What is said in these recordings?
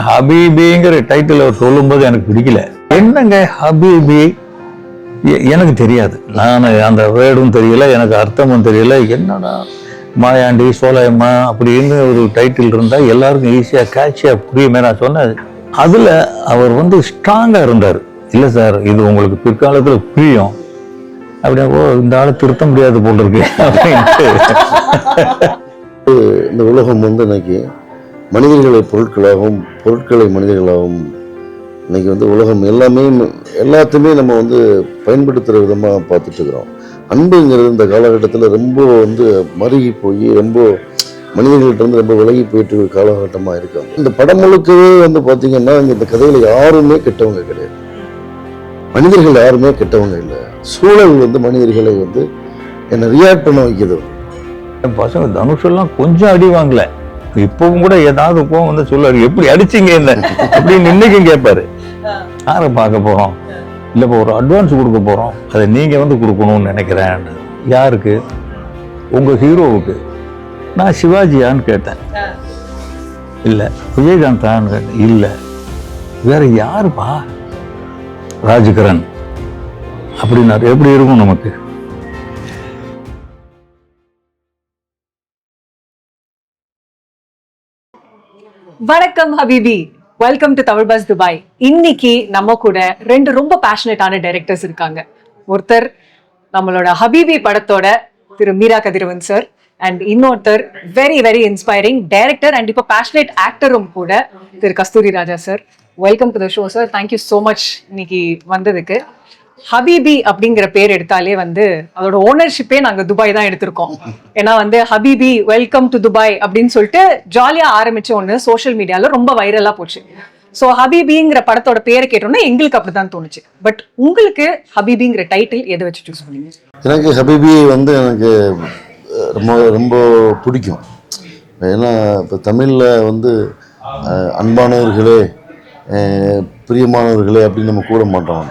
ஹபீபிங்கிற title அவர் சொல்லும்போது எனக்கு பிடிக்கல. என்னங்க ஹபீபி, எனக்கு தெரியாது, நான் அந்த வேர்டும் தெரியல, எனக்கு அர்த்தமும் தெரியல. என்னடா மாயாண்டி சோலையம்மா அப்படின்னு ஒரு டைட்டில் இருந்தால் எல்லாருக்கும் ஈஸியாக கேட்சியாக புரியுமே. நான் சொன்னேன். அதில் அவர் வந்து ஸ்ட்ராங்காக இருந்தார். இல்லை சார், இது உங்களுக்கு பிற்காலத்தில் புரியும் அப்படின்னா, ஓ இந்த ஆளை திருத்த முடியாது போல் இருக்கு அப்படின்ட்டு. இந்த உலகம் வந்து இன்னைக்கு மனிதர்களை பொருட்களாகவும் பொருட்களை மனிதர்களாகவும் இன்னைக்கு வந்து உலகம் எல்லாத்தையுமே நம்ம வந்து பயன்படுத்துகிற விதமாக பார்த்துட்டு இருக்கிறோம். அன்புங்கிறது இந்த காலகட்டத்தில் ரொம்ப வந்து மருகி போய் ரொம்ப மனிதர்கள்ட்ட வந்து ரொம்ப விலகி போயிட்டு இருக்க காலகட்டமாக இருக்காங்க. இந்த படம் முழுக்கவே வந்து பார்த்தீங்கன்னா இந்த கதையில் யாருமே கெட்டவங்க கிடையாது, மனிதர்கள் யாருமே கெட்டவங்க இல்லை. சூழல் வந்து மனிதர்களை வந்து என்னை ரியாக்ட் பண்ண வைக்கிறது. என் பசங்க தனுஷெல்லாம் கொஞ்சம் அடி வாங்கல, இப்பவும் கூட ஏதாவது போகும் வந்து சொல்லாரு, எப்படி அடிச்சிங்க என்ன அப்படின்னு இன்னைக்கும் கேட்பாரு. யாரை பார்க்க போறோம், இல்லைப்பா ஒரு அட்வான்ஸ் கொடுக்க போறோம், அதை நீங்க வந்து கொடுக்கணும்னு நினைக்கிறேன். யாருக்கு? உங்க ஹீரோவுக்கு. நான் சிவாஜியான்னு கேட்டேன். இல்லை விஜயகாந்தான்னு கேட்டேன். இல்லை வேற யாருப்பா? ராஜ்கிரண் அப்படின்னாரு. எப்படி இருக்கும் நமக்கு? வணக்கம் ஹபீபி, welcome to Tamil bus Dubai. இன்னைக்கு நம்ம கூட ரெண்டு ரொம்ப பேஷனேட்டான டைரக்டர்ஸ் இருக்காங்க. ஒருத்தர் நம்மளோட ஹபீபி படத்தோட திரு மீரா கதிரவன் சார், அண்ட் இன்னொருத்தர் very very inspiring director and இப்போ பேஷனேட் ஆக்டரும் கூட திரு Kasthuri Raja sir. Welcome to the show sir. Thank you so much இன்னைக்கு வந்ததுக்கு. ஹபீபி அப்படிங்கிற பேர் எடுத்தாலே வந்து அதோட ஓனர்ஷிப்பே நாங்க துபாய் தான் எடுத்திருக்கோம். ஏன்னா வந்து ஹபீபி வெல்கம் டு துபாய் அப்படின்னு சொல்லிட்டு ஜாலியா ஆரம்பிச்ச ஒண்ணு சோஷியல் மீடியால ரொம்ப வைரலா போச்சு. ஸோ ஹபீபிங்கிற படத்தோட பேரை கேட்டோம்னா எங்களுக்கு அப்படிதான் தோணுச்சு. பட் உங்களுக்கு ஹபீபிங்கிற டைட்டில் எதை வச்சு சூஸ் பண்ணீங்க? எனக்கு ஹபீபி வந்து எனக்கு ரொம்ப ரொம்ப பிடிக்கும். ஏன்னா இப்போ தமிழில் வந்து அன்பானவர்களே பிரியமானவர்களே அப்படின்னு நம்ம கூட மாட்டோம்.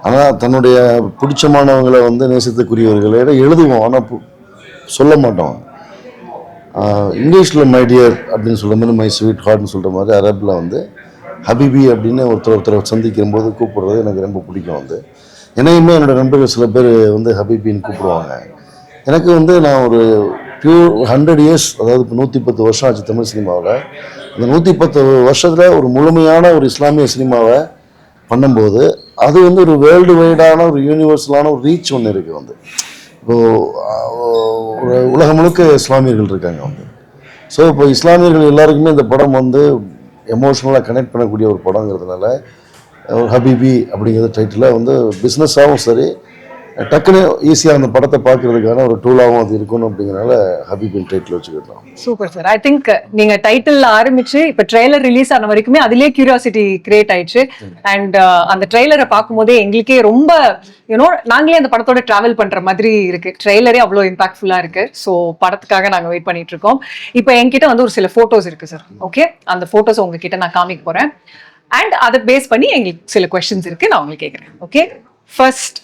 ஆனால் தன்னுடைய பிடிச்சமானவங்களை வந்து நேசத்துக்குரியவர்களை எழுதுவோம், ஆனால் சொல்ல மாட்டோம். இங்கிலீஷில் மை டியர் அப்படின்னு சொல்கிற மாதிரி, மை ஸ்வீட் ஹார்ட்னு சொல்கிற மாதிரி அரபில் வந்து ஹபீபி அப்படின்னு ஒருத்தரை சந்திக்கிற போது கூப்பிடுறது எனக்கு ரொம்ப பிடிக்கும். வந்து என்னையுமே என்னோடய நண்பர்கள் சில பேர் வந்து ஹபீபின்னு கூப்பிடுவாங்க. எனக்கு வந்து நான் ஒரு 100 இயர்ஸ், அதாவது இப்போ 110 வருஷம் ஆச்சு தமிழ் சினிமாவில். அந்த 110 வருஷத்தில் ஒரு முழுமையான ஒரு இஸ்லாமிய சினிமாவை பண்ணும்போது அது வந்து ஒரு வேர்ல்டு வைடான ஒரு யூனிவர்சலான ஒரு ரீச் ஒன்று இருக்குது. வந்து இப்போது உலகம் முழுக்க இஸ்லாமியர்கள் இருக்காங்க வந்து. ஸோ இப்போ இஸ்லாமியர்கள் எல்லாருக்குமே இந்த படம் வந்து எமோஷ்னலாக கனெக்ட் பண்ணக்கூடிய ஒரு படங்கிறதுனால ஒரு ஹபீபி அப்படிங்கிற டைட்டில் வந்து பிஸ்னஸாகவும் சரி, டக்குன்னு ஈஸியாக அந்த படத்தை பார்க்கறதுக்கான ஒரு டூலாகவும் அது இருக்கணும் அப்படிங்கிறனால ஹபீபின் டைட்டில் வச்சுக்கிட்டோம். Super sir. ஐ திங்க் நீங்க டைட்டில் ஆரம்பிச்சு இப்ப ட்ரெய்லர் ரிலீஸ் ஆன வரைக்குமே அதுலயே கியூரியாசிட்டி கிரியேட் ஆயிடுச்சு. அண்ட் அந்த ட்ரெய்லரை பார்க்கும் போதே எங்களுக்கே ரொம்ப நாங்களே அந்த படத்தோட டிராவல் பண்ற மாதிரி இருக்கு. ட்ரெய்லரே அவ்வளோ இம்பாக்ட்ஃபுல்லா இருக்கு. ஸோ படத்துக்காக நாங்க வெயிட் பண்ணிட்டு இருக்கோம். இப்போ என்கிட்ட வந்து ஒரு சில போட்டோஸ் இருக்கு சார். ஓகே, அந்த போட்டோஸ் உங்ககிட்ட நான் காமிக்க போறேன். அண்ட் அதை பேஸ் பண்ணி எங்களுக்கு சில கொஸ்டின்ஸ் இருக்கு, நான் உங்களுக்கு கேட்குறேன். Okay, first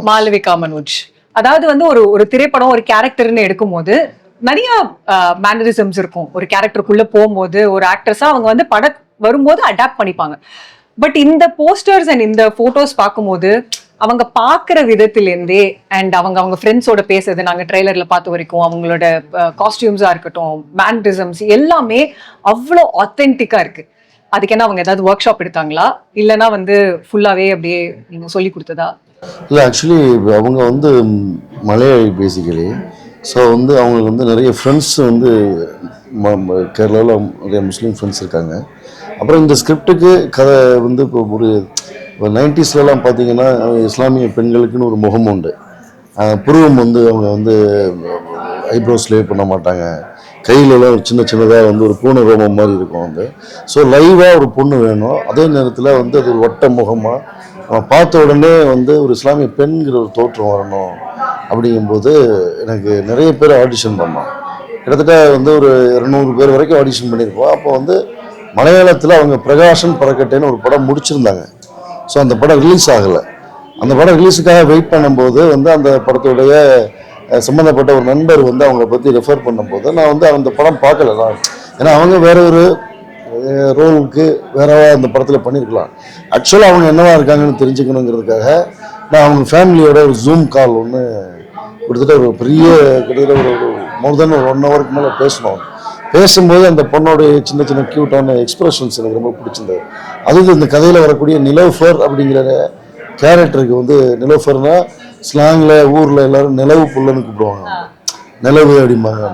Malavika Manoj. அதாவது வந்து ஒரு திரைப்படம் ஒரு கேரக்டர்னு எடுக்கும் போது நிறைய மேனரிசம்ஸ் இருக்கும். ஒரு கேரக்டருக்குள்ள போகும்போது ஒரு ஆக்ட்ரஸா அவங்க வந்து படம் வரும்போது அடாப்ட் பண்ணிப்பாங்க. பட் இந்த போஸ்டர்ஸ் அண்ட் இந்த போட்டோஸ் பார்க்கும்போது அவங்க பார்க்குற விதத்திலேருந்தே அண்ட் அவங்க ஃப்ரெண்ட்ஸோட பேசுறது நாங்கள் ட்ரெய்லர்ல பார்த்த வரைக்கும், அவங்களோட காஸ்டியூம்ஸா இருக்கட்டும், மேனரிசம்ஸ் எல்லாமே அவ்வளோ ஆத்தென்டிக்கா இருக்கு. அதுக்கு என்ன அவங்க ஏதாவது ஒர்க் ஷாப் எடுத்தாங்களா, இல்லைன்னா வந்து ஃபுல்லாகவே அப்படியே நீங்கள் சொல்லி கொடுத்ததா? இல்லை, ஆக்சுவலி அவங்க வந்து மலையாளி பேசிக்கலி. ஸோ வந்து அவங்களுக்கு வந்து நிறைய ஃப்ரெண்ட்ஸ் வந்து கேரளாவில் நிறைய முஸ்லீம் ஃப்ரெண்ட்ஸ் இருக்காங்க. அப்புறம் இந்த ஸ்கிரிப்டுக்கு கதை வந்து இப்போ ஒரு 90ஸ்லாம் பார்த்தீங்கன்னா இஸ்லாமிய பெண்களுக்குன்னு ஒரு முகம் உண்டு. புருவம் வந்து அவங்க வந்து ஐப்ரோஸ்லேயே பண்ண மாட்டாங்க, கையிலலாம் ஒரு சின்னதாக வந்து ஒரு பூனை ரோமம் மாதிரி இருக்கும் வந்து. ஸோ லைவாக ஒரு பொண்ணு வேணும். அதே நேரத்தில் வந்து அது ஒரு வட்ட முகமாக நம்ம பார்த்த உடனே வந்து ஒரு இஸ்லாமிய பெண்கிற ஒரு தோற்றம் வரணும். அப்படிங்கும்போது எனக்கு நிறைய பேர் ஆடிஷன் பண்ணோம். கிட்டத்தட்ட வந்து ஒரு 200 பேர் வரைக்கும் ஆடிஷன் பண்ணியிருப்போம். அப்போ வந்து மலையாளத்தில் அவங்க பிரகாஷன் பறக்கட்டேன்னு ஒரு படம் முடிச்சிருந்தாங்க. ஸோ அந்த படம் ரிலீஸ் ஆகலை. அந்த படம் ரிலீஸுக்காக வெயிட் பண்ணும்போது வந்து அந்த படத்துடைய சம்மந்தப்பட்ட ஒரு நண்பர் வந்து அவங்கள பற்றி ரெஃபர் பண்ணும்போது நான் வந்து அந்த படம் பார்க்கல. நான் ஏன்னா அவங்க வேற ஒரு ரோலுக்கு வேற அந்த படத்தில் பண்ணியிருக்கலாம். ஆக்சுவலாக அவங்க என்னவா இருக்காங்கன்னு தெரிஞ்சுக்கணுங்கிறதுக்காக நான் அவங்க ஃபேமிலியோட ஒரு ஜூம் கால் ஒன்று கிட்டத்தட்ட ஒரு பெரிய கிட்டத்தட்ட ஒரு மோர் தென் ஒரு 1 ஹவருக்கு மேலே பேசணும். பேசும்போது அந்த பொண்ணோடைய சின்ன சின்ன க்யூட்டான எக்ஸ்பிரஷன்ஸ் எனக்கு ரொம்ப பிடிச்சிருந்தது. அதுவும் இந்த கதையில் வரக்கூடிய நிலோஃபர் அப்படிங்கிற கேரக்டருக்கு வந்து நிலோஃபர்னா ஸ்லாங்கில் ஊரில் எல்லாரும் நிலவு புல்லுன்னு கூப்பிடுவாங்க, நிலவு அப்படிம்பாங்க.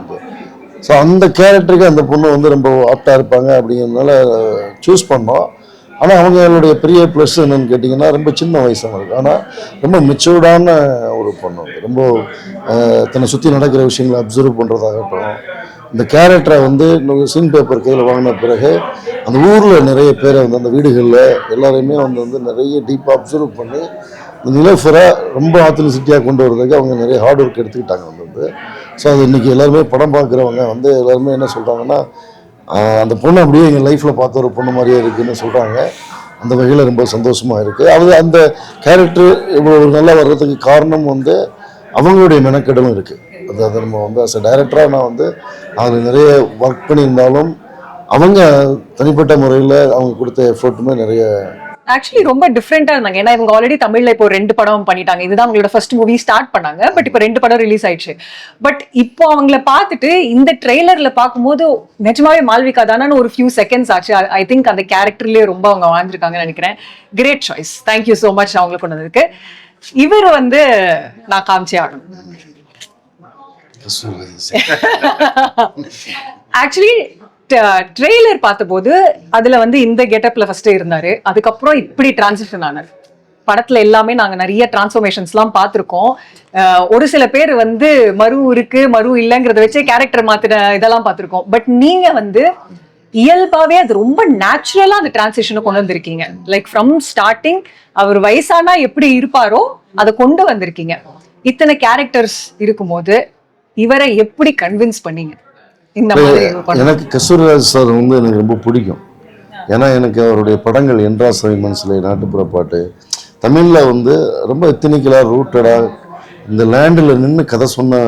ஸோ அந்த கேரக்டருக்கு அந்த பொண்ணு வந்து ரொம்ப ஆப்டாக இருப்பாங்க அப்படிங்கிறதுனால சூஸ் பண்ணோம். ஆனால் அவங்களுடைய பெரிய ப்ளஸ் என்னன்னு கேட்டிங்கன்னா ரொம்ப சின்ன வயசாக இருக்குது, ஆனால் ரொம்ப மெச்சூர்டான ஒரு பொண்ணு. ரொம்ப தன்னை சுற்றி நடக்கிற விஷயங்களை அப்சர்வ் பண்ணுறதாகட்டும், இந்த கேரக்டரை வந்து சீன் பேப்பர் கையில் வாங்கின பிறகு அந்த ஊரில் நிறைய பேரை வந்து அந்த வீடுகளில் எல்லாரையுமே வந்து நிறைய டீப்பாக அப்சர்வ் பண்ணி இந்த நிலோஃபரை ரொம்ப ஆத்தென்டிசிட்டியாக கொண்டு வரதுக்கு அவங்க நிறைய ஹார்ட் ஒர்க் எடுத்துக்கிட்டாங்க வந்து. ஸோ அது இன்றைக்கி எல்லாருமே படம் பார்க்குறவங்க வந்து எல்லாருமே என்ன சொல்கிறாங்கன்னா, அந்த பொண்ணு அப்படியே எங்கள் லைஃப்பில் பார்த்த ஒரு பொண்ணு மாதிரியே இருக்குதுன்னு சொல்கிறாங்க. அந்த வகையில் ரொம்ப சந்தோஷமாக இருக்குது. அது அந்த கேரக்டர் இவ்வளோ நல்லா வர்றதுக்கு காரணம் வந்து அவங்களுடைய மெனக்கெடலும் இருக்குது. அது நம்ம வந்து அஸ் அ டைரக்டராக நான் வந்து அதில் நிறைய ஒர்க் பண்ணியிருந்தாலும் அவங்க தனிப்பட்ட முறையில் அவங்க கொடுத்த எஃபர்ட்டுமே நிறைய ஆக்சுவலி ரொம்ப டிஃப்ரெண்டா இருந்தாங்க. ஏன்னா இவங்க ஆல்ரெடி தமிழ்ல இப்போ 2 படம் பண்ணிட்டாங்க. இதுதான் அவங்களோட ஃபர்ஸ்ட் மூவி ஸ்டார்ட் பண்ணாங்க. பட் இப்போ 2 படம் ரிலீஸ் ஆயிடுச்சு. பட் இப்போ அவங்கள பார்த்துட்டு இந்த ட்ரெய்லர்ல பார்க்கும்போது நிஜமாவே மால்விகா தானு ஒரு ஃபியூ செகண்ட்ஸ் ஆச்சு. ஐ திங்க் அந்த கேரக்டர்லயே ரொம்ப அவங்க வாழ்ந்திருக்காங்கன்னு நினைக்கிறேன். Great choice, thank you so much அவங்களுக்கு கொண்டு வந்ததுக்கு. இவர் வந்து நான் காமிச்சே ஆகணும். ஆக்சுவலி ட்ரெய்லர் பார்த்தபோது அதுல வந்து இந்த கெட்டப்ல ஃபர்ஸ்ட் இருந்தாரு, அதுக்கப்புறம் இப்படி டிரான்சிஷன் ஆனார். படத்துல எல்லாமே நாங்க நிறைய டிரான்ஸ்ஃபர்மேஷன்ஸ்லாம் பார்த்துருக்கோம். ஒரு சில பேர் வந்து மறு இருக்கு மறு இல்லைங்கிறத வச்சே கேரக்டர் மாத்தின இதெல்லாம் பார்த்துருக்கோம். பட் நீங்க வந்து இயல்பாவே அது ரொம்ப நேச்சுரலா அந்த டிரான்சிஷனை கொண்டு வந்திருக்கீங்க. லைக் ஃப்ரம் ஸ்டார்டிங் அவர் வயசானா எப்படி இருப்பாரோ அதை கொண்டு வந்திருக்கீங்க. இத்தனை கேரக்டர்ஸ் இருக்கும்போது இவரை எப்படி கன்வின்ஸ் பண்ணீங்க? எனக்கு கஸ்தூரிராஜ் சார் வந்து எனக்கு ரொம்ப பிடிக்கும். ஏன்னா எனக்கு அவருடைய படங்கள் என்றா சவி மனசில், நாட்டுப்புற பாட்டு, தமிழில் வந்து ரொம்ப எத்தனிக்கலாக ரூட்டடாக இந்த லேண்டில் நின்று கதை சொன்ன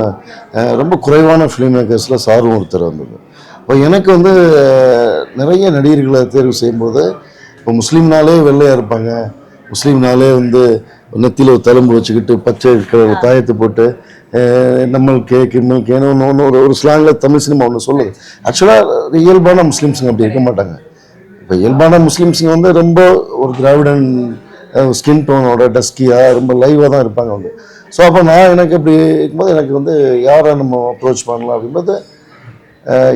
ரொம்ப குறைவான ஃபிலிம் மேக்கர்ஸில் சாரும் ஒருத்தர் வந்தது. இப்போ எனக்கு வந்து நிறைய நடிகர்களை தேர்வு செய்யும்போது இப்போ முஸ்லீம்னாலே வெள்ளையாக இருப்பாங்க, முஸ்லீம்னாலே வந்து நெத்தியில் ஒரு தழும்பு வச்சுக்கிட்டு பச்சை தாயத்தை போட்டு நம்மளுக்கு ஒரு ஸ்லாங்கில் தமிழ் சினிமா ஒன்று சொல்லுது. ஆக்சுவலாக இயல்பான முஸ்லீம்ஸுங்க அப்படி இருக்க மாட்டாங்க. இப்போ இயல்பான முஸ்லீம்ஸுங்க வந்து ரொம்ப ஒரு திராவிடன் ஸ்கின் டோனோட டஸ்கியாக ரொம்ப லைவாக தான் இருப்பாங்க வந்து. ஸோ அப்போ நான் எனக்கு அப்படி இருக்கும்போது எனக்கு வந்து யாரை நம்ம அப்ரோச் பண்ணலாம் அப்படின்போது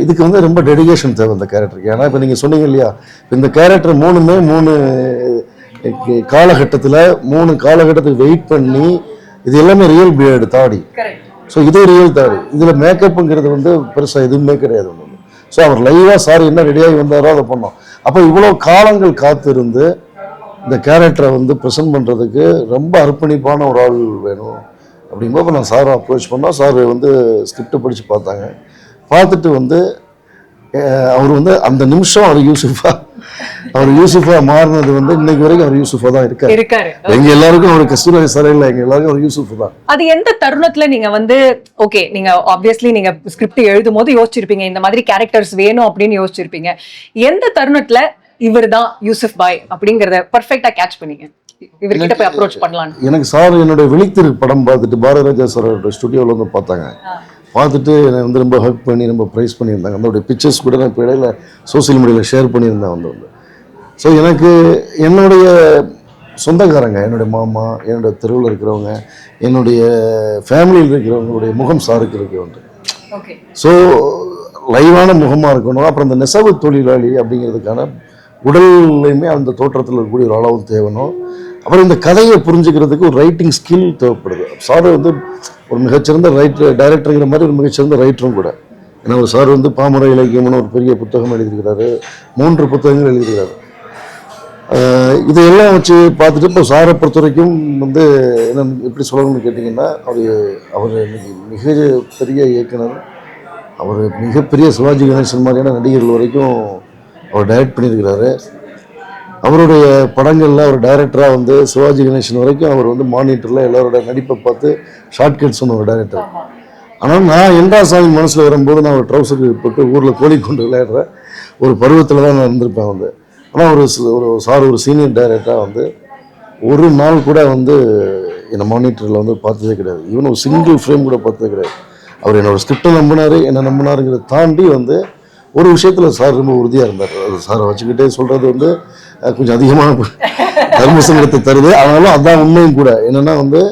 இதுக்கு வந்து ரொம்ப டெடிகேஷன் தேவை இந்த கேரக்டருக்கு. ஏன்னா இப்போ நீங்கள் சொன்னீங்க இல்லையா, இந்த கேரக்டர் 3 காலகட்டத்தில் 3 காலகட்டத்துக்கு வெயிட் பண்ணி இது எல்லாமே ரியல் பியர்டு தாடி. ஸோ இது ரியல் தாடி, இதில் மேக்கப்புங்கிறது வந்து பெருசாக எதுவுமே கிடையாது. ஸோ அவர் லைவாக சார் என்ன ரெடியாகி வந்தாரோ அதை பண்ணோம். அப்போ இவ்வளோ காலங்கள் காத்திருந்து இந்த கேரக்டரை வந்து ப்ரெசென்ட் பண்ணுறதுக்கு ரொம்ப அர்ப்பணிப்பான ஒரு ஆள் வேணும் அப்படிங்கும்போது நான் சாரை அப்ரோச் பண்ணோம். சார் வந்து ஸ்கிரிப்டை படித்து பார்த்தாங்க. பார்த்துட்டு வந்து அவர் வந்து அந்த நிமிஷம் அவர் யூசுஃபா மாறினது வந்து இன்னைக்கு வரைக்கும் அவர் யூசுஃபா தான் இருக்காரு. எங்க எல்லாருக்கும் அவர் கஸ்தூரிராஜ் சார் இல்லை, எங்க எல்லாருக்கும் அவர் யூசுஃப் தான். அது எந்த தருணத்துல நீங்க வந்து ஓகே, நீங்க ஆப்வியஸ்லி நீங்க ஸ்கிரிப்ட் எழுதும் போது யோசிச்சிருப்பீங்க இந்த மாதிரி கேரக்டர்ஸ் வேணும் அப்படின்னு யோசிச்சிருப்பீங்க. எந்த தருணத்துல இவர் தான் யூசுப் பாய் அப்படிங்கறத பெர்ஃபெக்ட்டா கேட்ச் பண்ணீங்க, இவர்கிட்ட போய் அப்ரோச் பண்ணலாம்? எனக்கு சார் என்னோட விழித்திரு படம் பார்த்துட்டு பாரதிராஜா சாரோட ஸ்டுடியோவில் வந்து பார்த்தாங்க. பார்த்துட்டு என்னை வந்து ரொம்ப ஹெல்ப் பண்ணி ரொம்ப ப்ரைஸ் பண்ணியிருந்தாங்க. அதோடைய பிக்சர்ஸ் கூட நான் இப்போ இடையில சோசியல் மீடியாவில் ஷேர் பண்ணியிருந்தேன் வந்து. ஸோ எனக்கு என்னுடைய சொந்தக்காரங்க, என்னுடைய மாமா, என்னுடைய தெருவில் இருக்கிறவங்க, என்னுடைய ஃபேமிலியில் இருக்கிறவங்களுடைய முகம் சாருக்கு இருக்கிறவங்க. ஸோ லைவான முகமாக இருக்கணும். அப்புறம் இந்த நெசவு தொழிலாளி அப்படிங்கிறதுக்கான உடல்லையுமே அந்த தோற்றத்தில் இருக்கக்கூடிய ஒரு அளவும் தேவணும். அப்புறம் இந்த கதையை புரிஞ்சுக்கிறதுக்கு ஒரு ரைட்டிங் ஸ்கில் தேவைப்படுது. சார் வந்து ஒரு மிகச்சிறந்த டைரக்டருங்கிற மாதிரி ஒரு மிகச்சிறந்த ரைட்டரும் கூட. ஏன்னா ஒரு சார் வந்து பாமர இலக்கியம்னு ஒரு பெரிய புத்தகம் எழுதியிருக்கிறாரு, 3 புத்தகங்கள் எழுதியிருக்கிறாரு. இதையெல்லாம் வச்சு பார்த்துட்டு இப்போ சாரை பொறுத்த வரைக்கும் வந்து என்ன எப்படி சொல்லணும்னு கேட்டிங்கன்னா, அவர் மிக பெரிய இயக்குனர், அவர் மிகப்பெரிய சிவாஜி கணேசன் மாதிரியான நடிகர்கள் வரைக்கும் அவர் டைரக்ட் பண்ணியிருக்கிறாரு. அவருடைய படங்களில் அவர் டைரக்டராக வந்து சிவாஜி கணேசன் வரைக்கும் அவர் வந்து மானிட்டரில் எல்லாரோட நடிப்பை பார்த்து ஷார்ட்கட்ஸ் சொன்ன ஒரு டைரக்டர். ஆனால் நான் என்டா சாமி மனசில் வரும்போது நான் ஒரு ட்ரௌசர் போட்டு ஊரில் கோழி கொண்டு விளையாடுற ஒரு பருவத்தில் தான் நான் இருந்திருப்பேன் வந்து. ஆனால் ஒரு சீனியர் டைரக்டராக வந்து ஒரு நாள் கூட வந்து என்னை மானிட்டரில் வந்து பார்த்ததே கிடையாது. ஈவன் ஒரு சிங்கிள் ஃப்ரேம் கூட பார்த்ததே கிடையாது. அவர் என்னோட ஸ்கிரிப்டை நம்பினார், என்ன நம்பினாருங்கிறத தாண்டி வந்து ஒரு விஷயத்தில் சார் ரொம்ப உறுதியாக இருந்தார். அது சாரை வச்சுக்கிட்டே சொல்கிறது வந்து கொஞ்சம் அதிகமான தர்மசங்கத்தை தருது. ஆனாலும் அதுதான் உண்மையும் கூட. என்னென்னா வந்து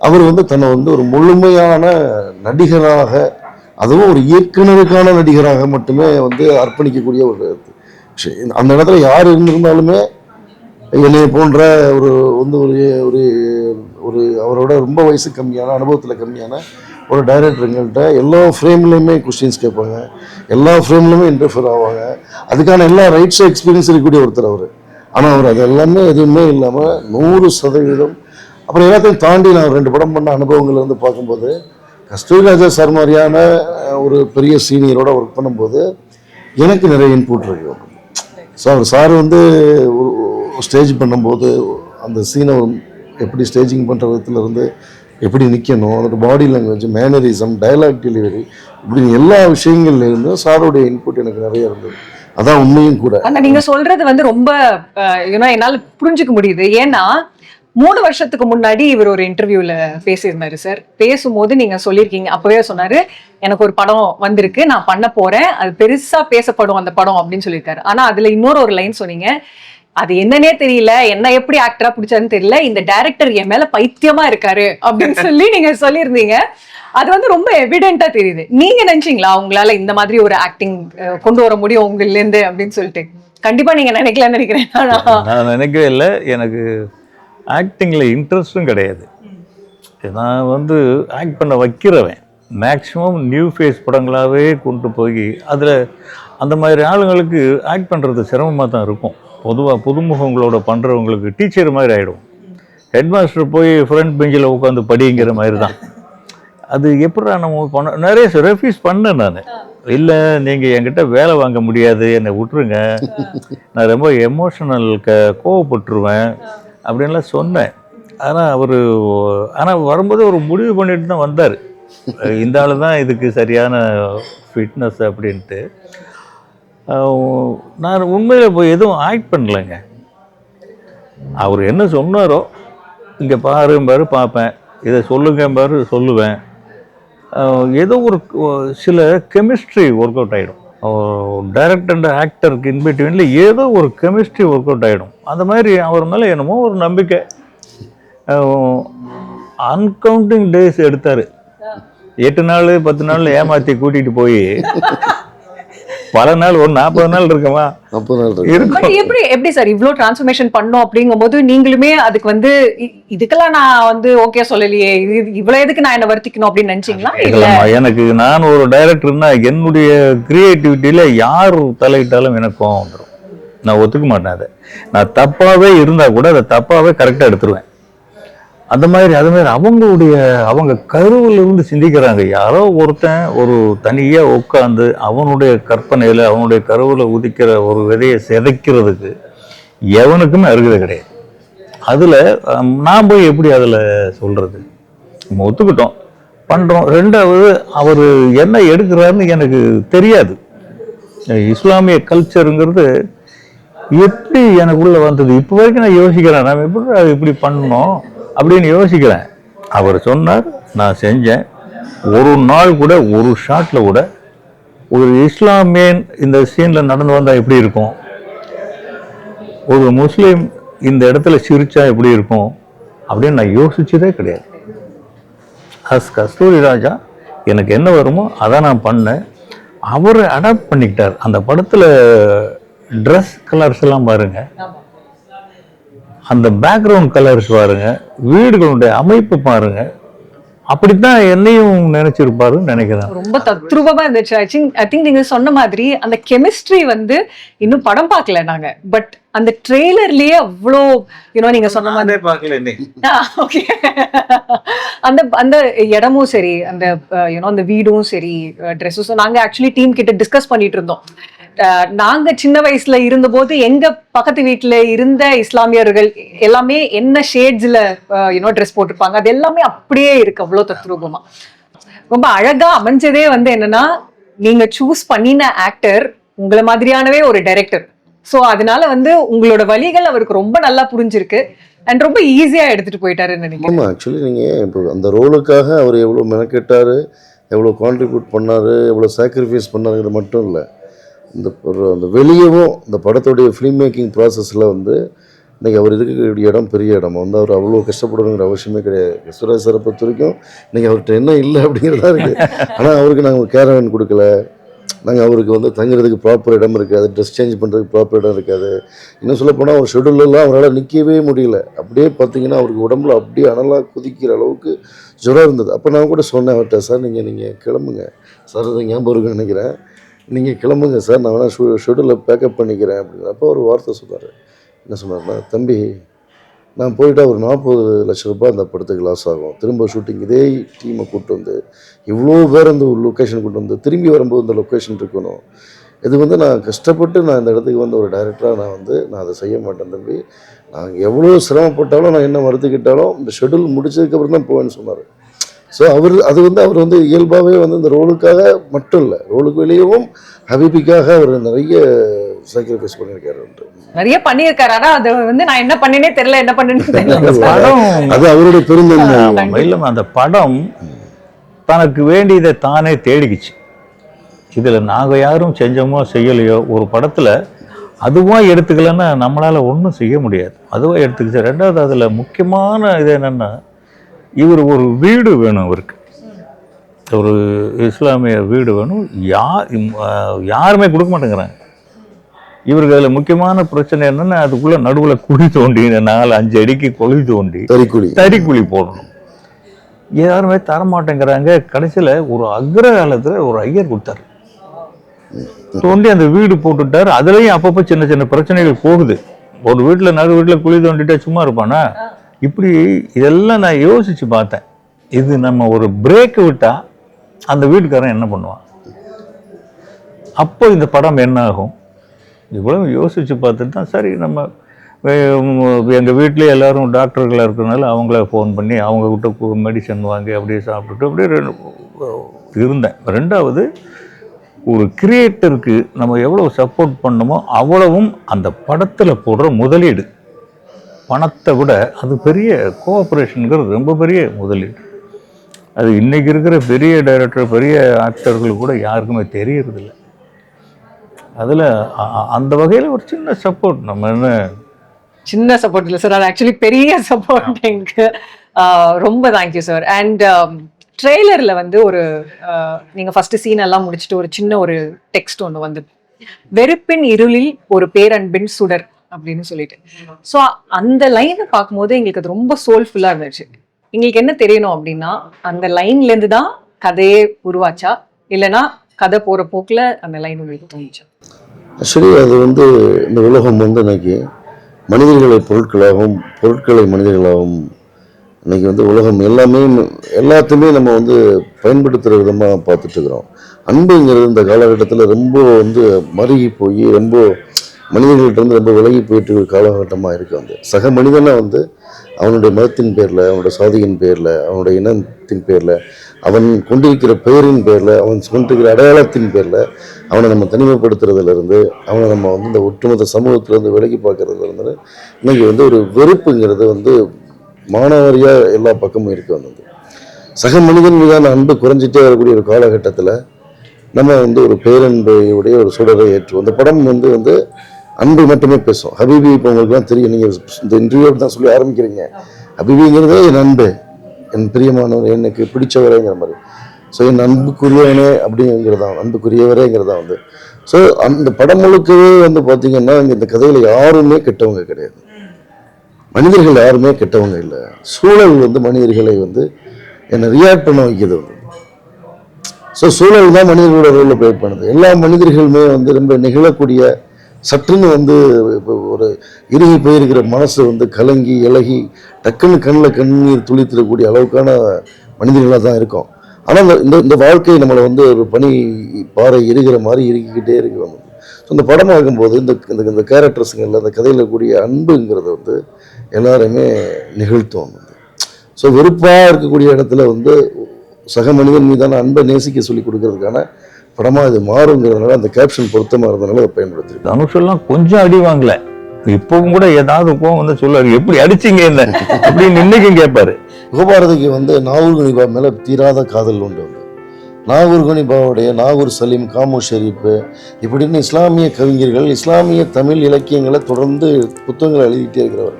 அவர் வந்து தன்னை வந்து ஒரு முழுமையான நடிகராக, அதுவும் ஒரு இயக்குனருக்கான நடிகராக மட்டுமே வந்து அர்ப்பணிக்கக்கூடிய ஒரு விஷயம். அந்த இடத்துல யார் இருந்திருந்தாலுமே என்னை போன்ற ஒரு வந்து ஒரு ஒரு ஒரு அவரோட ரொம்ப வயசு கம்மியான, அனுபவத்தில் கம்மியான ஒரு டைரக்டருங்கள்கிட்ட எல்லா ஃப்ரேம்லேயுமே கொஸ்டின்ஸ் கேட்பாங்க, எல்லா ஃப்ரேம்லையுமே இன்டர்ஃபியர் ஆவாங்க. அதுக்கான எல்லா ரைட்ஸும் எக்ஸ்பீரியன்ஸ் இருக்கக்கூடிய ஒருத்தர் அவர். ஆனால் அவர் அது எல்லாமே எதுவுமே இல்லாமல் 100%. அப்புறம் எல்லாத்தையும் தாண்டி நான் 2 படம் பண்ண அனுபவங்கள் வந்து பார்க்கும்போது, கஸ்தூரி ராஜா சார் மாதிரியான ஒரு பெரிய சீனியரோட ஒர்க் பண்ணும்போது எனக்கு நிறைய இன்புட் இருக்கு. ஸோ சார் வந்து ஒரு ஸ்டேஜ் பண்ணும்போது அந்த சீனை எப்படி ஸ்டேஜிங் பண்ணுற விதத்துலேருந்து எப்படி நிற்கணும், அதோட body language, mannerism, dialogue delivery, இப்படி எல்லா விஷயங்கள்லேருந்து சாரோடைய இன்புட் எனக்கு நிறைய இருந்தது. அதான் உண்மையும் கூட. ஆனா நீங்க சொல்றது வந்து ரொம்ப என்னால புரிஞ்சுக்க முடியுது. ஏன்னா 3 வருஷத்துக்கு முன்னாடி இவர் ஒரு இன்டர்வியூல பேசியிருந்தாரு சார். பேசும்போது நீங்க சொல்லியிருக்கீங்க, அப்பவே சொன்னாரு, எனக்கு ஒரு படம் வந்திருக்கு, நான் பண்ண போறேன், அது பெருசா பேசப்படும் அந்த படம் அப்படின்னு சொல்லியிருக்காரு. ஆனா அதுல இன்னொரு லைன் சொன்னீங்க, அது என்னன்னே தெரியல, என்ன எப்படி ஆக்டரா பிடிச்சாருன்னு தெரியல, இந்த டைரக்டர் என் மேல பைத்தியமா இருக்காரு அப்படின்னு சொல்லி நீங்க சொல்லியிருந்தீங்க. அது வந்து ரொம்ப எவிடென்ட்டா தெரியுது. நீங்க நினைச்சீங்களா உங்களால இந்த மாதிரி ஒரு ஆக்டிங் கொண்டு வர முடியும் உங்கள்ல இருந்து அப்படின்னு சொல்லிட்டு? கண்டிப்பா நீங்க நினைக்கலன்னு நினைக்கிறேன். நான் நினைக்கவே இல்லை. எனக்கு ஆக்டிங்கில் இன்ட்ரெஸ்ட்டும் கிடையாது. நான் வந்து ஆக்ட் பண்ண வைக்கிறவன். மேக்ஸிமம் நியூ ஃபேஸ் படங்களாகவே கொண்டு போய் அதில் அந்த மாதிரி ஆளுங்களுக்கு ஆக்ட் பண்ணுறது சிரமமாக தான் இருக்கும். பொதுவாக புதுமுகங்களோட பண்ணுறவங்களுக்கு டீச்சர் மாதிரி ஆகிடும். ஹெட்மாஸ்டர் போய் ஃப்ரண்ட் பெஞ்சில் உட்காந்து படிங்கிற மாதிரி தான். அது எப்படா நம்ம பண்ண நிறைய ரெஃப்யூஸ் பண்ணேன் நான். இல்லை, நீங்கள் என்கிட்ட வேலை வாங்க முடியாது, என்னை விட்டுருங்க, நான் ரொம்ப எமோஷனல் கோவப்பட்டுருவேன் அப்படின்லாம் சொன்னேன். ஆனால் வரும்போது ஒரு முடிவு பண்ணிட்டு தான் வந்தார். இந்த ஆள் தான் இதுக்கு சரியான ஃபிட்னஸ் அப்படின்ட்டு. நான் உண்மையில் போய் எதுவும் ஆக்ட் பண்ணலைங்க. அவர் என்ன சொன்னாரோ, இங்கே பாரு பார்ப்பேன், இதை சொல்லுங்க சொல்லுவேன். ஏதோ ஒரு சில கெமிஸ்ட்ரி ஒர்க் அவுட் ஆகிடும். டைரக்டர் அண்ட் ஆக்டருக்கு இன்பிட்வீனில் ஏதோ ஒரு கெமிஸ்ட்ரி ஒர்க் அவுட் ஆகிடும். அந்த மாதிரி அவர் மேலே என்னமோ ஒரு நம்பிக்கை. அன்கவுண்டிங் டேஸ் எடுத்தார். 8 நாள் 10 நாள் ஏமாற்றி கூட்டிகிட்டு போய் பல நாள், ஒரு 40 நாள் இருக்குமா எப்படி சார் இவ்ளோ டிரான்ஸ்ஃபர்மேஷன் பண்ணோம் அப்படிங்கும்போது நீங்களுமே அதுக்கு வந்து இதுக்கெல்லாம் நான் வந்து ஓகே சொல்லலையே, இவ்வளவு எதுக்கு நான் என்ன வருத்திக்கணும் அப்படின்னு நினைச்சீங்களா? எனக்கு நான் ஒரு டைரக்டர்னா என்னுடைய கிரியேட்டிவிட்டியில யார் தலையிட்டாலும் எனக்கு கோவம் வந்துடும். நான் ஒத்துக்க மாட்டேன். அதை நான் தப்பாவே இருந்தா கூட அதை தப்பாவே கரெக்டா எடுத்துருவேன். அந்த மாதிரி அவங்க கருவில் இருந்து சிந்திக்கிறாங்க. யாரோ ஒருத்தன் ஒரு தனியா உட்காந்து அவனுடைய கற்பனையில அவனுடைய கருவில் உதிக்கிற ஒரு விதையை சிதைக்கிறதுக்கு எவனுக்குமே அருகதை கிடையாது. அதுல நான் போய் எப்படி அதுல சொல்றது? நம்ம ஒத்துக்கிட்டோம், பண்றோம். 2வது அவர் என்ன எடுக்கிறாருன்னு எனக்கு தெரியாது. இஸ்லாமிய கல்ச்சருங்கிறது எப்படி எனக்குள்ள வந்தது இப்போ வரைக்கும் நான் யோசிக்கிறேன். நம்ம எப்படி இப்படி பண்ணணும் அப்படின்னு யோசிக்கிறேன். அவர் சொன்னார், நான் செஞ்சேன். ஒரு நாள் கூட ஒரு ஷாட்ல கூட ஒரு இஸ்லாமியன் இந்த சீன்ல நடந்து வந்தா எப்படி இருக்கும், ஒரு முஸ்லீம் இந்த இடத்துல சிரிச்சா எப்படி இருக்கும் அப்படின்னு நான் யோசிச்சதே கிடையாது. கஸ்தூரி ராஜா எனக்கு என்ன வருமோ அதை நான் பண்ணேன். அவர் அடாப்ட் பண்ணிக்கிட்டார். அந்த படத்துல ட்ரெஸ் கலர்ஸ் எல்லாம் பாருங்க, அந்த பேக்ரவுண்ட் கலர்ஸ் பாருங்க, வீடுகளுடைய அமைப்பு பாருங்க, அப்படித்தான் என்னையும் நினைச்சிருப்பாருன்னு நினைக்கிறேன். ரொம்ப தத்ரூபமா இருந்துச்சு. ஐ திங்க் நீங்க சொன்ன மாதிரி அந்த கெமிஸ்ட்ரி வந்து இன்னும் படம் பார்க்கல நாங்க, பட் அந்த ட்ரெய்லர்லயே அவ்வளோ நீங்க சொன்ன மாதிரி பார்க்கல. ஓகே, அந்த அந்த இடமும் சரி, அந்த அந்த வீடும் சரி, ட்ரெஸ்ஸும் நாங்க ஆக்சுவலி டீம் கிட்ட டிஸ்கஸ் பண்ணிட்டு இருந்தோம். நாங்க சின்ன வயசுல இருந்தபோது எங்க பக்கத்து வீட்டுல இருந்த இஸ்லாமியர்கள் எல்லாமே என்ன ஷேட்ஸ்ல ட்ரெஸ் போட்டிருப்பாங்க, அது எல்லாமே அப்படியே இருக்கு, அவ்வளவு தத்ரூபமா. ரொம்ப அழகா அமைஞ்சதே வந்து என்னன்னா, நீங்க சூஸ் பண்ணின ஆக்டர் உங்களை மாதிரியானவே ஒரு டைரக்டர். சோ அதனால வந்து உங்களோட வழிகள் அவருக்கு ரொம்ப நல்லா புரிஞ்சிருக்கு அண்ட் ரொம்ப ஈஸியா எடுத்துட்டு போயிட்டாருன்னு நினைக்கிறேன். ஆமாம், ஆக்சுவலி நீங்கள் இப்போ அந்த ரோலுக்காக அவர் எவ்வளோ மெனக்கெட்டார், எவ்வளோ கான்ட்ரிபியூட் பண்ணார், எவ்வளோ சாக்ரிஃபைஸ் பண்ணாருங்கிறது மட்டும் இல்லை, அந்த வெளியவும் இந்த படத்துடைய ஃபிலிம் மேக்கிங் ப்ராசஸில் வந்து இன்றைக்கி அவர் இருக்கக்கூடிய இடம் பெரிய இடம். வந்து அவர் அவ்வளோ கஷ்டப்படணுங்கிற அவசியமே கிடையாது. சுரேஷ் சாரை பொறுத்த வரைக்கும் இன்றைக்கி அவர்கிட்ட என்ன இல்லை அப்படிங்கிறதா இருக்குது. ஆனால் அவருக்கு நாங்கள் கேரவன் கொடுக்கல, நாங்கள் அவருக்கு வந்து தங்குறதுக்கு ப்ராப்பர் இடம் இருக்காது, ட்ரெஸ் சேஞ்ச் பண்ணுறதுக்கு ப்ராப்பர் இடம் இருக்காது. இன்னும் சொல்லப்போனால் அவர் ஷெடியூலெலாம் அவரால் நிற்கவே முடியல. அப்படியே பார்த்தீங்கன்னா அவருக்கு உடம்புல அப்படியே அனலாக குதிக்கிற அளவுக்கு ஜுரம் இருந்தது. அப்போ நான் கூட சொன்னேன் அவர்கிட்ட, சார் நீங்கள் கிளம்புங்க சார், அது ஞாபகம் இருக்குன்னு நினைக்கிறேன், நீங்கள் கிளம்புங்க சார், நான் வேணால் ஷெடியூலில் பேக்கப் பண்ணிக்கிறேன் அப்படின்னு. அப்போ ஒரு வார்த்தை சொன்னார். என்ன சொன்னார்னா, தம்பி நான் போயிட்டா ஒரு 40 லட்ச ரூபாய் அந்த படத்துக்கு லாஸ் ஆகும். திரும்ப ஷூட்டிங் இதே டீமை கூப்பிட்டு வந்து இவ்வளோ பேர் அந்த லொக்கேஷன் கூப்பிட்டு வந்து திரும்பி வரும்போது இந்த லொக்கேஷன் இருக்கணும். இது வந்து நான் கஷ்டப்பட்டு நான் இந்த இடத்துக்கு வந்து ஒரு டைரக்டராக நான் அதை செய்ய மாட்டேன் தம்பி. நான் எவ்வளோ சிரமப்பட்டாலும், நான் என்ன மறுத்துக்கிட்டாலும் இந்த ஷெடியூல் முடிச்சதுக்கப்புறம் தான் போவேன்னு சொன்னார். ஸோ அவர் வந்து இயல்பாகவே வந்து இந்த ரோலுக்காக மட்டும் இல்லை, ரோலுக்கு வெளியவும் ஹபீபிக்காக அவர் நிறைய சாக்ரிஃபைஸ் பண்ணியிருக்காரு. நிறைய பண்ணியிருக்காரு. ஆனா அது வந்து நான் என்ன பண்ணேனே தெரியல, என்ன பண்ணேன்னு தெரியல. படம் அது அவருடைய பெருந்தன்மை. இல்ல, அந்த படம் தனக்கு வேண்டியதை தானே தேடிக்குச்சு. இதுல நாங்க யாரும் செஞ்சோமோ செய்யலையோ, ஒரு படத்துல அதுவா எடுத்துக்கலன்னா நம்மளால ஒன்றும் செய்ய முடியாது. அதுவா எடுத்துக்கிச்சு. ரெண்டாவது அதுல முக்கியமான இது என்னன்னா, இவர் ஒரு வீடு வேணும், அவருக்கு ஒரு இஸ்லாமிய வீடு வேணும். யாருமே கொடுக்க மாட்டேங்கிறாங்க. இவருக்கு அதில் முக்கியமான பிரச்சனை என்னன்னா, அதுக்குள்ள நடுவில் குழி தோண்டி 4-5 அடிக்கு குழி தோண்டி தறிக்குழி போடணும். யாருமே தரமாட்டேங்கிறாங்க. கடைசியில் ஒரு அக்ரகாலத்தில் ஒரு ஐயர் கொடுத்தாரு, தோண்டி அந்த வீடு போட்டுட்டாரு. அதுலேயும் அப்பப்போ சின்ன சின்ன பிரச்சனைகள் போகுது. ஒரு வீட்டில் நடு வீட்டில் குழி தோண்டிட்டா சும்மா இருப்பானா? இப்படி இதெல்லாம் நான் யோசிச்சு பார்த்தேன். இது நம்ம ஒரு பிரேக் விட்டா அந்த வீட்டுக்காரன் என்ன பண்ணுவான்? அப்போ இந்த படம் என்ன ஆகும்? இவ்வளவு யோசித்து பார்த்துட்டு தான் சரி, நம்ம எங்கள் வீட்லேயே எல்லோரும் டாக்டர்களாக இருக்கிறதுனால அவங்கள ஃபோன் பண்ணி அவங்கக்கிட்ட மெடிசன் வாங்கி அப்படியே சாப்பிட்டுட்டு அப்படியே இருந்தேன். ரெண்டாவது, ஒரு கிரியேட்டருக்கு நம்ம எவ்வளோ சப்போர்ட் பண்ணணுமோ அவ்வளவும் அந்த படத்தில் போடுற முதலீடு, பணத்தை விட அது பெரிய கோஆப்ரேஷனுங்கிறது ரொம்ப பெரிய முதலீடு. அது இன்றைக்கி இருக்கிற பெரிய டைரக்டர், பெரிய ஆக்டர்கள் கூட யாருக்குமே தெரியறதில்லை. அதில் அந்த வகையில் ஒரு சின்ன சப்போர்ட். நம்ம என்ன சின்ன சப்போர்ட் இல்லை சார், அது ஆக்சுவலி பெரிய சப்போர்ட் எனக்கு. ரொம்ப தேங்க்யூ சார். அண்ட் ட்ரெய்லரில் வந்து ஒரு நீங்கள் ஃபஸ்ட்டு சீன் எல்லாம் முடிச்சுட்டு ஒரு சின்ன ஒரு டெக்ஸ்ட் ஒன்று வந்து, வெறுப்பின் இருளில் ஒரு பேரன்பின் சுடர் அப்படின்னு சொல்லிட்டு. ஸோ அந்த லைனை பார்க்கும்போது எங்களுக்கு அது ரொம்ப சோல்ஃபுல்லாக இருந்துச்சு. எங்களுக்கு என்ன தெரியணும் அப்படின்னா, அந்த லைன்லேருந்து தான் கதையே உருவாச்சா, இல்லைன்னா கதை போகிற போக்கில் அந்த லைன் உங்களுக்கு தோணுச்சா? ஆக்சுவலி அது வந்து இந்த உலகம் வந்து இன்னைக்கு மனிதர்களை பொருட்களாகவும் பொருட்களை மனிதர்களாகவும் இன்னைக்கு வந்து உலகம் எல்லாத்தையுமே நம்ம வந்து பயன்படுத்துகிற விதமாக பார்த்துட்ருக்குறோம். அன்புங்கிறது இந்த காலகட்டத்தில் ரொம்ப வந்து மருகி போய் ரொம்ப மனிதர்கள்ட்ட ரொம்ப விலகி போயிட்டு ஒரு காலகட்டமாக இருக்குது. வந்து சக மனிதனை வந்து அவனுடைய மதத்தின் பேரில், அவனுடைய சாதியின் பேரில், அவனுடைய இனத்தின் பேரில், அவன் கொண்டிருக்கிற பெயரின் பேரில், அவன் கொண்டிருக்கிற அடையாளத்தின் பேரில் அவனை நம்ம தனிமைப்படுத்துறதுலேருந்து, அவனை நம்ம வந்து இந்த ஒட்டுமொத்த சமூகத்திலேருந்து விலகி பார்க்கறதுலேருந்து இன்றைக்கி வந்து ஒரு வெறுப்புங்கிறது வந்து மானவரியாக எல்லா பக்கமும் இருக்குது. வந்தது சக மனிதன் மீதான அன்பு குறைஞ்சிட்டே வரக்கூடிய ஒரு காலகட்டத்தில் நம்ம வந்து ஒரு பேரன்பையுடைய ஒரு சுடரை ஏற்றுவோம். அந்த படம் வந்து அன்பு மட்டுமே பேசும். ஹபீபி இப்போ உங்களுக்குலாம் தெரியும், நீங்கள் இந்த இன்டர்வியூ தான் சொல்லி ஆரம்பிக்கிறீங்க. ஹபீபிங்கிறதே என் அன்பு, என் பிரியமானவர், எனக்கு பிடிச்சவரேங்கிற மாதிரி. ஸோ என் அன்புக்குரியவனே அப்படிங்கிறதான், அன்புக்குரியவரேங்கிறதான் வந்து. ஸோ அந்த படம் முழுக்கவே வந்து பார்த்திங்கன்னா இந்த கதையில் யாருமே கெட்டவங்க கிடையாது, மனிதர்கள் யாருமே கெட்டவங்க இல்லை. சூழல் வந்து மனிதர்களை வந்து என்னை ரியாக்ட் பண்ண வைக்கிறது வந்து. ஸோ சூழல் தான் மனிதர்களோட ரோலில் ப்ளே பண்ணுது. எல்லா மனிதர்களுமே வந்து ரொம்ப நிகழக்கூடிய, சற்றுன்னு வந்து இப்போ ஒரு இறுகி போயிருக்கிற மனசு வந்து கலங்கி இலகி டக்குன்னு கண்ணில் கண்ணீர் துளித்திடக்கூடிய அளவுக்கான மனிதர்களாக தான் இருக்கும். ஆனால் இந்த வாழ்க்கை நம்மளை வந்து ஒரு பனி பாறை இருக்கிற மாதிரி இறுக்கிக்கிட்டே இருக்கு. வந்து ஸோ இந்த படம் ஆகும்போது இந்த கேரக்டர்ஸுங்களில் அந்த கதையில் கூடிய அன்புங்கிறத வந்து எல்லாருமே நிகழ்த்தும். வந்து ஸோ வெறுப்பாக இருக்கக்கூடிய இடத்துல வந்து சக மனிதன் மீதான அன்பை நேசிக்க சொல்லி கொடுக்கறதுக்கான படமாக இது மாறுங்கிறதுனால அந்த கேப்ஷன் பொருத்தமாக இருந்ததுனால அதை பயன்படுத்தி. தனுஷெல்லாம் கொஞ்சம் அடி வாங்கல, இப்பவும் கூட ஏதாவது கோவம் வந்து சொல்லுவாரு, எப்படி அடிச்சிங்க என்ன அப்படின்னு இன்னைக்கும் கேட்பாரு. யுகபாரதிக்கு வந்து நாகூர் கனிபா மேலே தீராத காதல் உண்டு. வந்து நாகூர் கனிபாவுடைய நாகூர் சலீம், காமு ஷெரீப் இப்படின்னு இஸ்லாமிய கவிஞர்கள் இஸ்லாமிய தமிழ் இலக்கியங்களை தொடர்ந்து புத்தகங்களை எழுதிக்கிட்டே இருக்கிறவர்.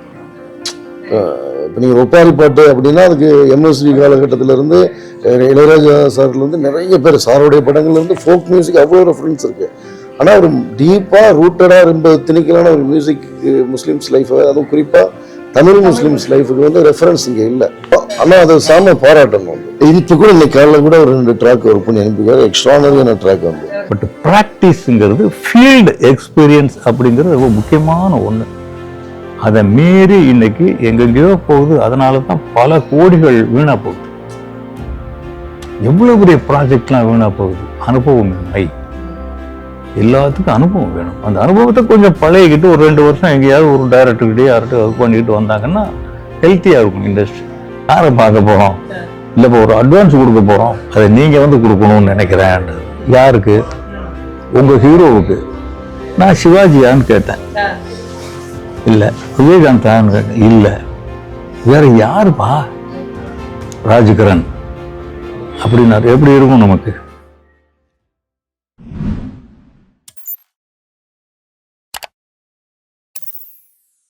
இப்போ நீங்கள் ஒப்பாரி பாட்டு அப்படின்னா அதுக்கு எம்எஸ்வி காலகட்டத்திலேருந்து இளையராஜா சார்லேருந்து நிறைய பேர் சாருடைய படங்கள்லேருந்து ஃபோக் மியூசிக் அவ்வளோ ரெஃபரன்ஸ் இருக்குது. ஆனால் ஒரு டீப்பாக ரூட்டடாக ரொம்ப திணிக்கலான ஒரு மியூசிக் முஸ்லீம்ஸ் லைஃபை, அதுவும் குறிப்பாக தமிழ் முஸ்லீம்ஸ் லைஃபுக்கு வந்து ரெஃபரன்ஸ் இங்கே இல்லை. ஆனால் அதை சாம பாராட்டணும். வந்து இப்போ கூட இன்னைக்கு காலையில் கூட ஒரு 2 ட்ராக் ஒர்க் பண்ணி அனுப்பிக்காரு, எக்ஸ்ட்ரானரியான ட்ராக் வந்து. பட் ப்ராக்டிஸுங்கிறது ஃபீல்டு எக்ஸ்பீரியன்ஸ் அப்படிங்கிறது ரொம்ப முக்கியமான ஒன்று. அதை மீறி இன்னைக்கு எங்கெங்கேயோ போகுது. அதனால தான் பல கோடிகள் வீணா போகுது. எவ்வளவு பெரிய ப்ராஜெக்ட்லாம் வீணா போகுது. அனுபவமின்மை. எல்லாத்துக்கும் அனுபவம் வேணும். அந்த அனுபவத்தை கொஞ்சம் பழகிக்கிட்டு ஒரு 2 வருஷம் எங்கேயாவது ஒரு டைரக்டர்கிட்டே யார்கிட்ட ஒர்க் பண்ணிக்கிட்டு வந்தாங்கன்னா ஹெல்த்தியாக இருக்கும் இண்டஸ்ட்ரி. யாரை பார்க்க போகிறோம், இல்லை இப்போ ஒரு அட்வான்ஸ் கொடுக்க போகிறோம், அதை நீங்கள் வந்து கொடுக்கணும்னு நினைக்கிறேன். யாருக்கு? உங்கள் ஹீரோவுக்கு. நான் சிவாஜியான்னு கேட்டேன், இல்லை. விஜயகாந்தான்னு கேட்டேன், இல்லை. வேற யாருப்பா? ராஜ்கிரண் அப்படின்னாரு. எப்படி இருக்கும் நமக்கு?